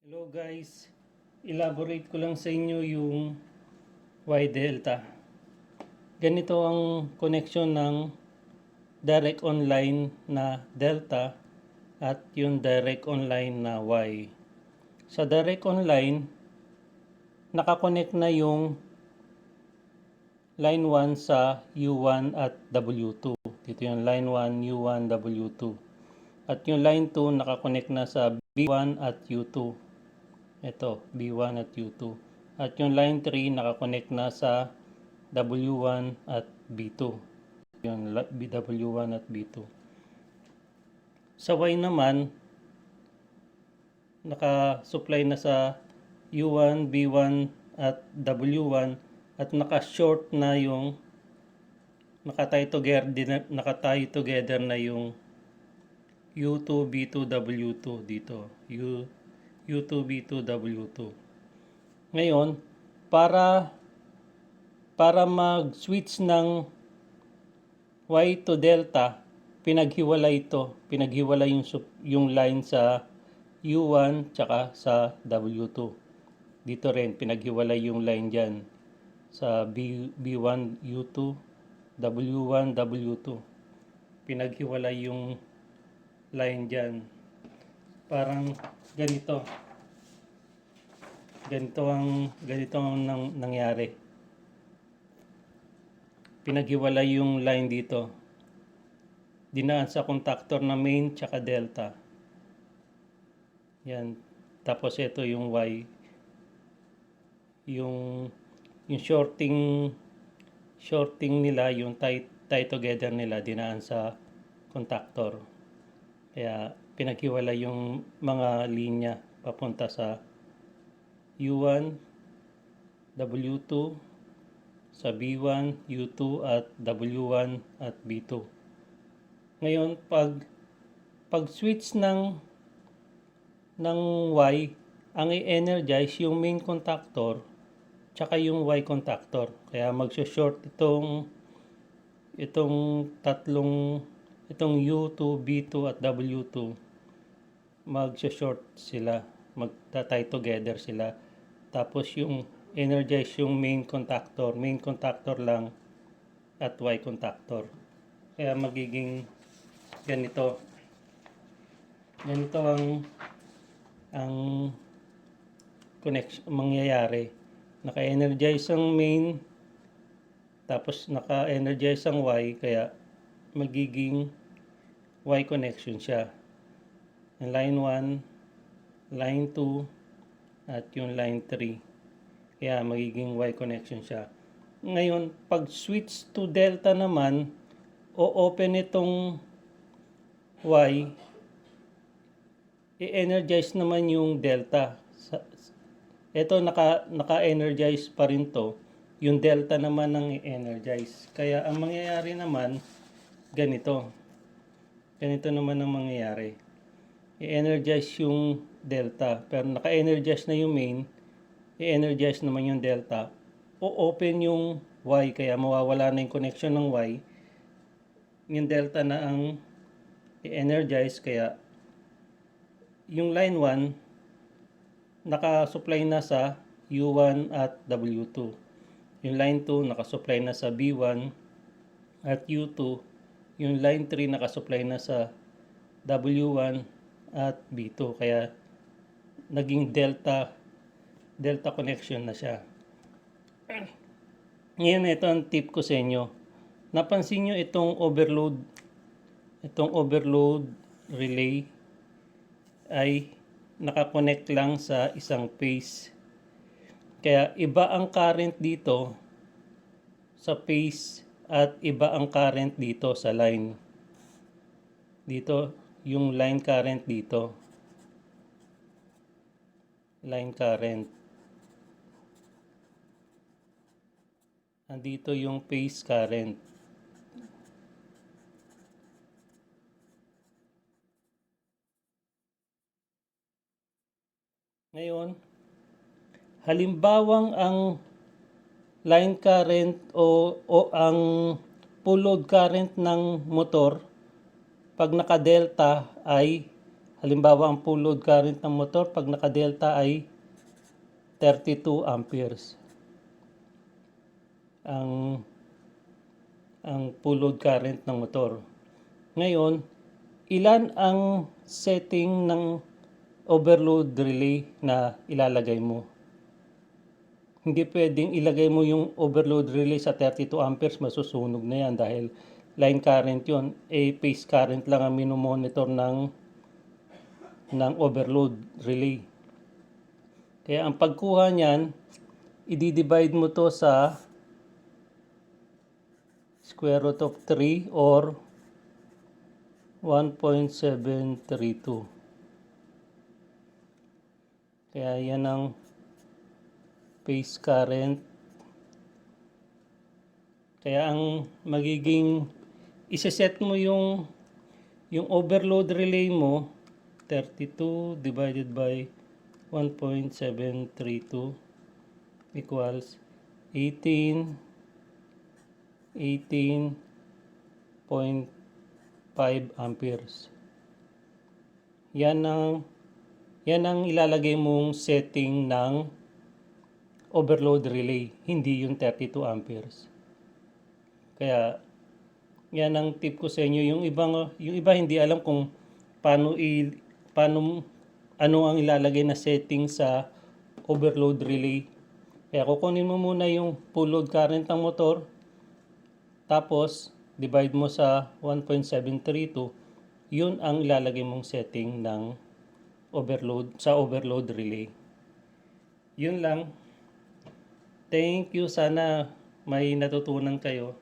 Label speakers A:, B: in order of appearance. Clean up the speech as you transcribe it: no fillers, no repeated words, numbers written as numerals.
A: Hello guys, elaborate ko lang sa inyo yung Y delta. Ganito ang connection ng direct online na delta at yung direct online na Y. Sa direct online, nakakonect na yung line 1 sa U1 at W2. Dito yung line 1, U1, W2. At yung line 2 nakakonect na sa B1 at U2. Ito, B1 at U2. At yung line 3 nakakonect na sa W1 at B2. Yung W1 at B2. Sa Y naman, naka-supply na sa U1, B1 at W1 at naka-short na yung nakatay together na yung U2, B2, W2 dito. U2, B2, W2. Ngayon, para mag-switch ng Y to delta, pinaghiwalay ito. Pinaghiwalay yung line sa U1 tsaka sa W2. Dito rin, pinaghiwalay yung line dyan sa B1, U2, W1, W2. Pinaghiwalay yung line dyan. Parang ganito. Ganito ang nangyari. Pinaghiwalay yung line dito. Dinaan sa contactor na main tsaka delta. Yan. Tapos ito yung Y. Yung shorting nila, yung tie together nila, dinaan sa contactor. Kaya pinaghiwalay yung mga linya papunta sa U1, W2, sa B1, U2 at W1 at B2. Ngayon, pag switch ng Y, ang i-energize yung main contactor tsaka yung Y contactor. Kaya magso-short itong U2, B2 at W2. Magso-short sila, magta-tie together sila. Tapos yung energize yung main contactor lang at Y contactor. Kaya magiging ganito. Ganito ang connection mangyayari. Naka-energize ang main, tapos naka-energize ang Y, kaya magiging Y connection siya. Yung line 1, line 2, at yung line 3. Kaya magiging Y connection siya. Ngayon, pag switch to delta naman, o-open itong Y, i-energize naman yung delta. Ito naka-energize pa rin to. Yung delta naman ang i-energize. Kaya ang mangyayari naman, ganito. Ganito naman ang mangyayari. I-energize yung delta. Pero naka-energize na yung main, i-energize naman yung delta. O-open yung Y, kaya mawawala na yung connection ng Y. Yung delta na ang i-energize, kaya yung line 1, naka-supply na sa U1 at W2. Yung line 2 naka-supply na sa B1 at U2. Yung line 3 naka-supply na sa W1 at B2. Kaya naging delta connection na siya. Ngayon, ito ang tip ko sa inyo. Napansin nyo itong overload relay ay nakakonect lang sa isang phase. Kaya iba ang current dito sa phase at iba ang current dito sa line. Dito yung line current dito. Line current. Andito yung phase current. Ngayon, halimbawang ang line current o ang full load current ng motor pag naka-delta ay Halimbawa, ang full load current ng motor pag naka-delta ay 32 amperes. Ang full load current ng motor. Ngayon, ilan ang setting ng overload relay na ilalagay mo? Hindi pwedeng ilagay mo yung overload relay sa 32 amperes, masusunog na yan dahil line current yon. Phase current lang ang minomonitor ng overload relay. Kaya ang pagkuha niyan, i-divide mo to sa square root of 3 or 1.732. Kaya yan ang phase current. Kaya ang magiging iseset mo yung overload relay mo 32 divided by 1.732 equals 18.5 amperes. Yan ang ilalagay mong setting ng overload relay, hindi yung 32 amperes. Kaya yan ang tip ko sa inyo. Yung iba hindi alam kung paano ano ang ilalagay na setting sa overload relay. Kaya kukunin mo muna yung full load current ng motor, tapos divide mo sa 1.732, yun ang ilalagay mong setting ng overload relay. Yun lang. Thank you. Sana may natutunan kayo.